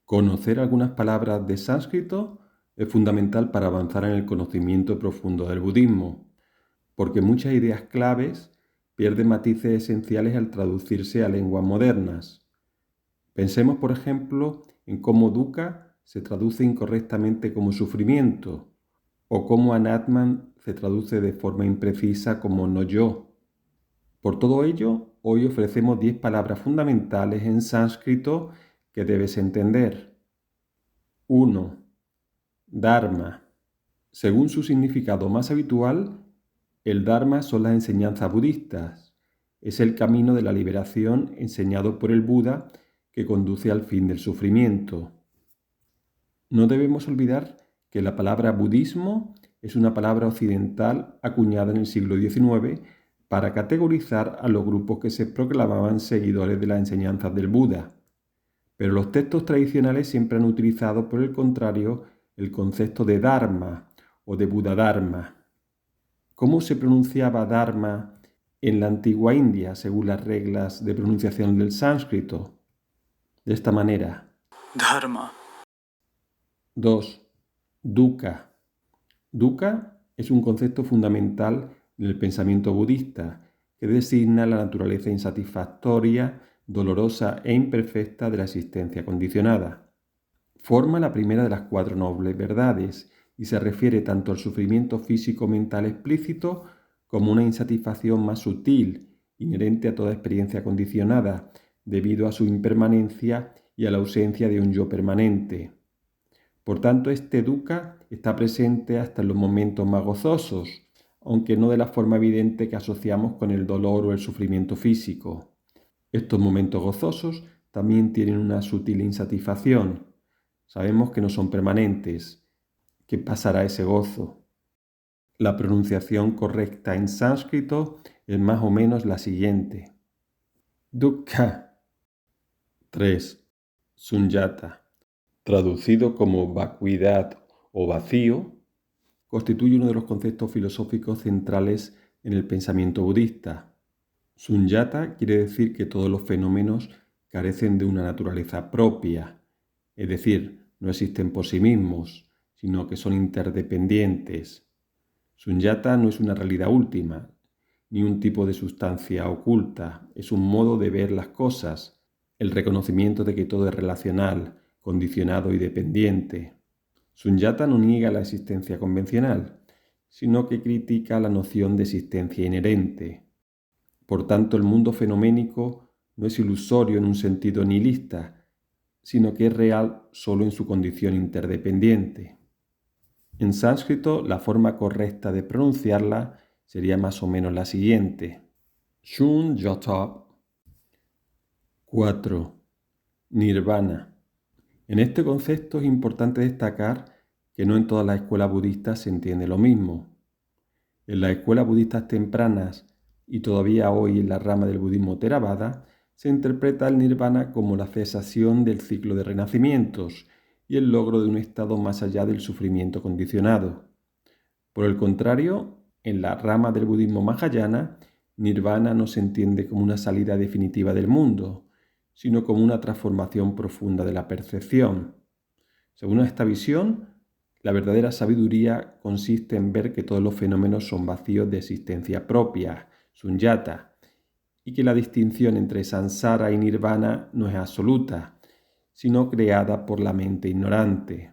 Conocer algunas palabras de sánscrito es fundamental para avanzar en el conocimiento profundo del budismo, porque muchas ideas claves pierden matices esenciales al traducirse a lenguas modernas. Pensemos, por ejemplo, en cómo dukkha se traduce incorrectamente como sufrimiento, o cómo anatman se traduce de forma imprecisa como no yo. Por todo ello, hoy ofrecemos 10 palabras fundamentales en sánscrito que debes entender. 1. Dharma. Según su significado más habitual, el Dharma son las enseñanzas budistas. Es el camino de la liberación enseñado por el Buda que conduce al fin del sufrimiento. No debemos olvidar que la palabra budismo es una palabra occidental acuñada en el siglo XIX para categorizar a los grupos que se proclamaban seguidores de las enseñanzas del Buda. Pero los textos tradicionales siempre han utilizado, por el contrario, el concepto de Dharma o de Buddhadharma. ¿Cómo se pronunciaba Dharma en la antigua India según las reglas de pronunciación del sánscrito? De esta manera. Dharma. 2. Dukkha. Dukkha es un concepto fundamental en el pensamiento budista que designa la naturaleza insatisfactoria, dolorosa e imperfecta de la existencia condicionada. Forma la primera de las 4 nobles verdades y se refiere tanto al sufrimiento físico-mental explícito como una insatisfacción más sutil, inherente a toda experiencia condicionada, debido a su impermanencia y a la ausencia de un yo permanente. Por tanto, este dukkha está presente hasta en los momentos más gozosos, aunque no de la forma evidente que asociamos con el dolor o el sufrimiento físico. Estos momentos gozosos también tienen una sutil insatisfacción. Sabemos que no son permanentes, que pasará ese gozo. La pronunciación correcta en sánscrito es más o menos la siguiente. Dukkha. 3. Sunyata, traducido como vacuidad o vacío, constituye uno de los conceptos filosóficos centrales en el pensamiento budista. Sunyata quiere decir que todos los fenómenos carecen de una naturaleza propia, es decir, no existen por sí mismos, sino que son interdependientes. Sunyata no es una realidad última, ni un tipo de sustancia oculta, es un modo de ver las cosas, el reconocimiento de que todo es relacional, condicionado y dependiente. Sunyata no niega la existencia convencional, sino que critica la noción de existencia inherente. Por tanto, el mundo fenoménico no es ilusorio en un sentido nihilista, sino que es real solo en su condición interdependiente. En sánscrito, la forma correcta de pronunciarla sería más o menos la siguiente. Shunyata. 4. Nirvana. En este concepto es importante destacar que no en todas las escuelas budistas se entiende lo mismo. En las escuelas budistas tempranas y todavía hoy en la rama del budismo Theravada, se interpreta el nirvana como la cesación del ciclo de renacimientos y el logro de un estado más allá del sufrimiento condicionado. Por el contrario, en la rama del budismo Mahayana, nirvana no se entiende como una salida definitiva del mundo, sino como una transformación profunda de la percepción. Según esta visión, la verdadera sabiduría consiste en ver que todos los fenómenos son vacíos de existencia propia, sunyata, y que la distinción entre samsara y nirvana no es absoluta, sino creada por la mente ignorante.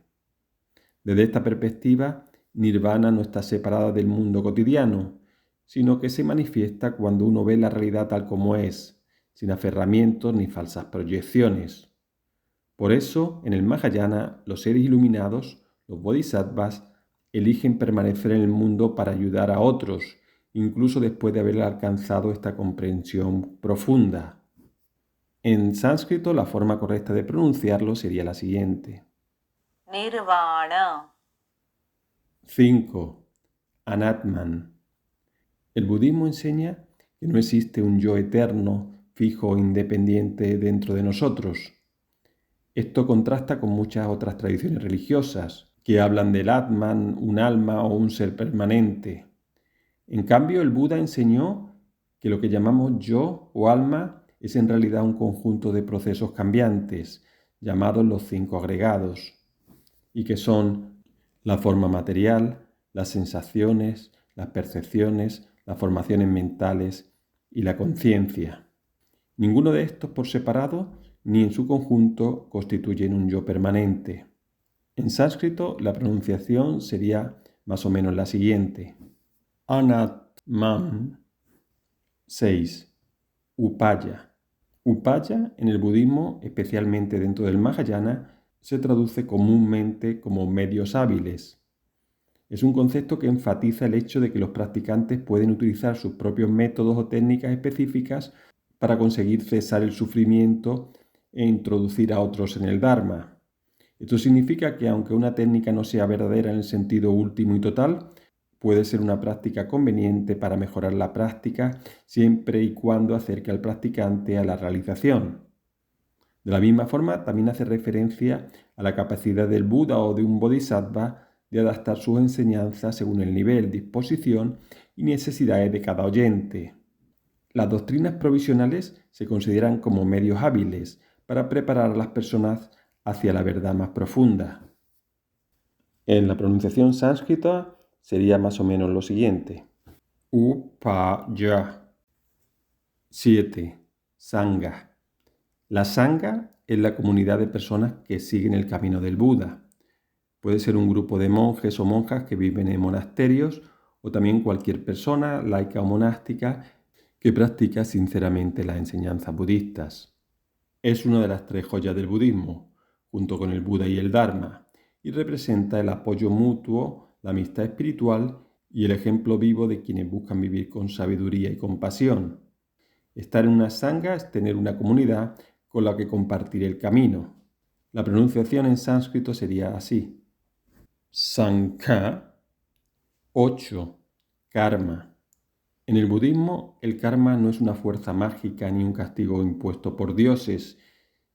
Desde esta perspectiva, nirvana no está separada del mundo cotidiano, sino que se manifiesta cuando uno ve la realidad tal como es, sin aferramientos ni falsas proyecciones. Por eso, en el Mahayana, los seres iluminados, los bodhisattvas, eligen permanecer en el mundo para ayudar a otros, incluso después de haber alcanzado esta comprensión profunda. En sánscrito, la forma correcta de pronunciarlo sería la siguiente. Nirvana. 5. Anatman. El budismo enseña que no existe un yo eterno, fijo e independiente dentro de nosotros. Esto contrasta con muchas otras tradiciones religiosas que hablan del Atman, un alma o un ser permanente. En cambio, el Buda enseñó que lo que llamamos yo o alma es en realidad un conjunto de procesos cambiantes, llamados los 5 agregados, y que son la forma material, las sensaciones, las percepciones, las formaciones mentales y la conciencia. Ninguno de estos por separado ni en su conjunto constituyen un yo permanente. En sánscrito la pronunciación sería más o menos la siguiente. Anatman. 6. Upaya. Upaya en el budismo, especialmente dentro del Mahayana, se traduce comúnmente como medios hábiles. Es un concepto que enfatiza el hecho de que los practicantes pueden utilizar sus propios métodos o técnicas específicas para conseguir cesar el sufrimiento e introducir a otros en el Dharma. Esto significa que aunque una técnica no sea verdadera en el sentido último y total, puede ser una práctica conveniente para mejorar la práctica siempre y cuando acerque al practicante a la realización. De la misma forma, también hace referencia a la capacidad del Buda o de un Bodhisattva de adaptar sus enseñanzas según el nivel, disposición y necesidades de cada oyente. Las doctrinas provisionales se consideran como medios hábiles para preparar a las personas hacia la verdad más profunda. En la pronunciación sánscrita sería más o menos lo siguiente. Upaya. 7. Sangha. La Sangha es la comunidad de personas que siguen el camino del Buda. Puede ser un grupo de monjes o monjas que viven en monasterios o también cualquier persona, laica o monástica, que practica sinceramente las enseñanzas budistas. Es una de las 3 joyas del budismo, junto con el Buda y el Dharma, y representa el apoyo mutuo, la amistad espiritual y el ejemplo vivo de quienes buscan vivir con sabiduría y compasión. Estar en una sangha es tener una comunidad con la que compartir el camino. La pronunciación en sánscrito sería así. Sangha. 8. Karma. En el budismo, el karma no es una fuerza mágica ni un castigo impuesto por dioses,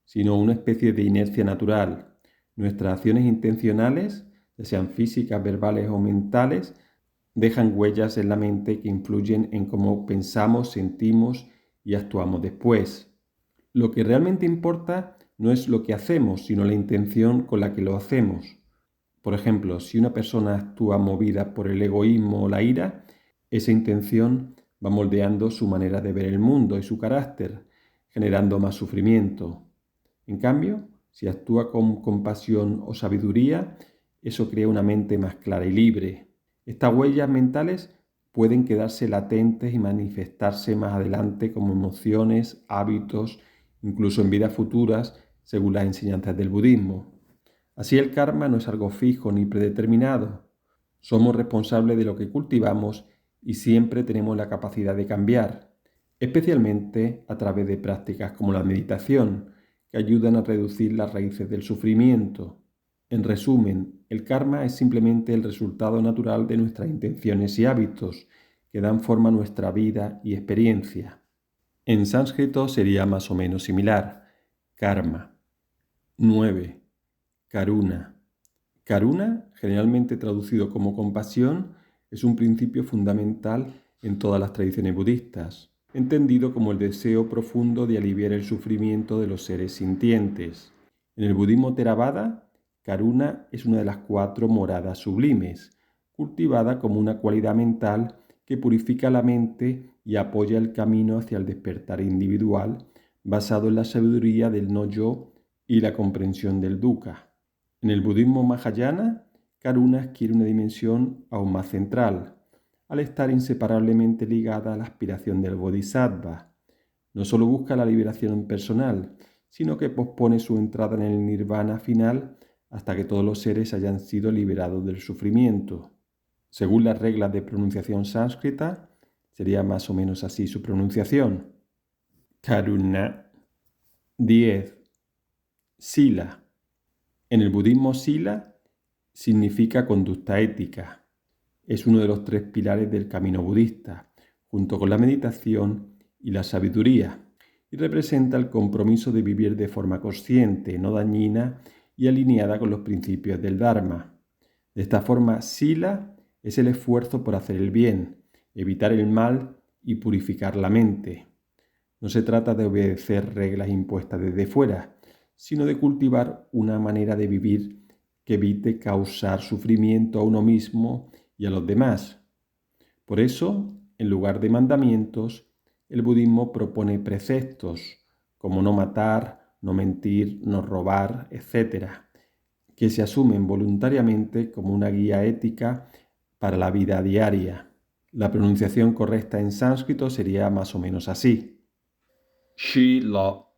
sino una especie de inercia natural. Nuestras acciones intencionales, ya sean físicas, verbales o mentales, dejan huellas en la mente que influyen en cómo pensamos, sentimos y actuamos después. Lo que realmente importa no es lo que hacemos, sino la intención con la que lo hacemos. Por ejemplo, si una persona actúa movida por el egoísmo o la ira, esa intención va moldeando su manera de ver el mundo y su carácter, generando más sufrimiento. En cambio, si actúa con compasión o sabiduría, eso crea una mente más clara y libre. Estas huellas mentales pueden quedarse latentes y manifestarse más adelante como emociones, hábitos, incluso en vidas futuras, según las enseñanzas del budismo. Así el karma no es algo fijo ni predeterminado. Somos responsables de lo que cultivamos y siempre tenemos la capacidad de cambiar, especialmente a través de prácticas como la meditación, que ayudan a reducir las raíces del sufrimiento. En resumen, el karma es simplemente el resultado natural de nuestras intenciones y hábitos, que dan forma a nuestra vida y experiencia. En sánscrito sería más o menos similar. Karma. 9. Karuna. Karuna, generalmente traducido como compasión, es un principio fundamental en todas las tradiciones budistas, entendido como el deseo profundo de aliviar el sufrimiento de los seres sintientes. En el budismo Theravada, Karuna es una de las 4 moradas sublimes, cultivada como una cualidad mental que purifica la mente y apoya el camino hacia el despertar individual, basado en la sabiduría del no-yo y la comprensión del dukkha. En el budismo Mahayana, Karuna adquiere una dimensión aún más central, al estar inseparablemente ligada a la aspiración del Bodhisattva. No solo busca la liberación personal, sino que pospone su entrada en el nirvana final hasta que todos los seres hayan sido liberados del sufrimiento. Según las reglas de pronunciación sánscrita, sería más o menos así su pronunciación. Karuna. 10. Sila. En el budismo, sila significa conducta ética. Es uno de los 3 pilares del camino budista, junto con la meditación y la sabiduría, y representa el compromiso de vivir de forma consciente, no dañina y alineada con los principios del Dharma. De esta forma, sila es el esfuerzo por hacer el bien, evitar el mal y purificar la mente. No se trata de obedecer reglas impuestas desde fuera, sino de cultivar una manera de vivir que evite causar sufrimiento a uno mismo y a los demás. Por eso, en lugar de mandamientos, el budismo propone preceptos, como no matar, no mentir, no robar, etc., que se asumen voluntariamente como una guía ética para la vida diaria. La pronunciación correcta en sánscrito sería más o menos así. Shila